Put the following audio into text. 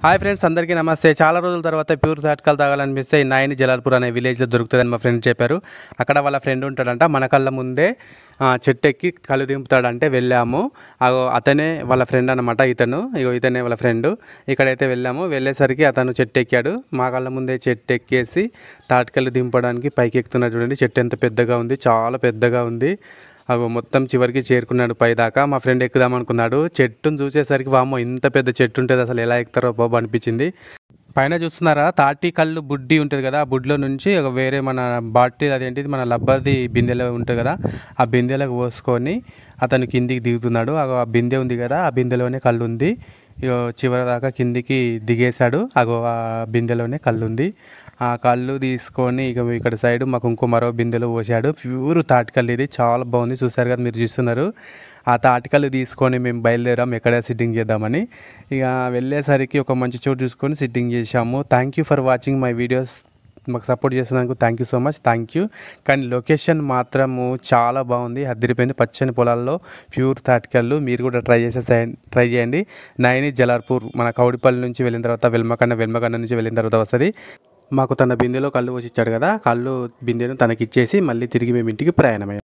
Hi friends, అందరికీ నమస్తే. చాలా రోజుల తర్వాత ప్యూర్ తాటికల్ తాగాలనిపిస్తే ఈ నాయని జలాల్పూర్ అనే విలేజ్లో దొరుకుతుందని మా ఫ్రెండ్ చెప్పారు. అక్కడ వాళ్ళ ఫ్రెండ్ ఉంటాడంట. మన కళ్ళ ముందే చెట్టు ఎక్కి కళ్ళు దింపుతాడంటే వెళ్ళాము. అతనే వాళ్ళ ఫ్రెండ్ అనమాట. ఇతనే వాళ్ళ ఫ్రెండ్. ఇక్కడైతే వెళ్ళాము. వెళ్ళేసరికి అతను చెట్టు ఎక్కాడు. మా కళ్ళ ముందే చెట్టు ఎక్కేసి తాటికల్లు దింపడానికి పైకి ఎక్కుతున్నాడు. చూడండి చెట్టు ఎంత పెద్దగా ఉంది, చాలా పెద్దగా ఉంది. మొత్తం చివరికి చేరుకున్నాడు పైదాకా. మా ఫ్రెండ్ ఎక్కుదాం అనుకున్నాడు. చెట్టును చూసేసరికి వామ్మో ఇంత పెద్ద చెట్టు ఉంటుంది, అసలు ఎలా ఎక్కుతారో బాబు అనిపించింది. పైన చూస్తున్నారా, తాటి కళ్ళు బుడ్డి ఉంటుంది కదా, ఆ బుడ్డిలో నుంచి వేరే మన బాటిల్ అదేంటిది మన లబ్బర్ది బిందెలో ఉంటుంది కదా, ఆ బిందెలకు పోసుకొని అతను కిందికి దిగుతున్నాడు. ఆ బిందె ఉంది కదా, ఆ బిందెలోనే కళ్ళు ఉంది. చివరి దాకా కిందికి దిగేశాడు. ఆ బిందెలోనే కళ్ళు ఉంది. ఆ కళ్ళు తీసుకొని ఇక్కడ సైడ్ మాకు మరో బిందెలో పోసాడు. ప్యూర్ తాటికల్లు, ఇది చాలా బాగుంది. చూసారు కదా, మీరు చూస్తున్నారు. ఆ తాటికల్లు తీసుకొని మేము బయలుదేరాం ఎక్కడ సిట్టింగ్ చేద్దామని. వెళ్ళేసరికి ఒక మంచి చోటు చూసుకొని సిట్టింగ్ చేసాము. Thank you for watching my videos. మాకు సపోర్ట్ చేస్తున్నందుకు thank you so much, thank you. కానీ లొకేషన్ మాత్రము చాలా బాగుంది, అదిరిపోయింది. పచ్చని పొలాల్లో ప్యూర్ తాటికల్లు. మీరు కూడా ట్రై చేయండి. నాయని జలాల్పూర్ మన కౌడిపల్లి నుంచి వెళ్ళిన తర్వాత వెల్మకండ నుంచి వెళ్ళిన తర్వాత వస్తుంది. మాకు తన బిందెలో కళ్ళు పోసి ఇచ్చాడు కదా, కళ్ళు బిందెను తనకిచ్చేసి మళ్ళీ తిరిగి మేము ఇంటికి ప్రయాణమయ్యాం.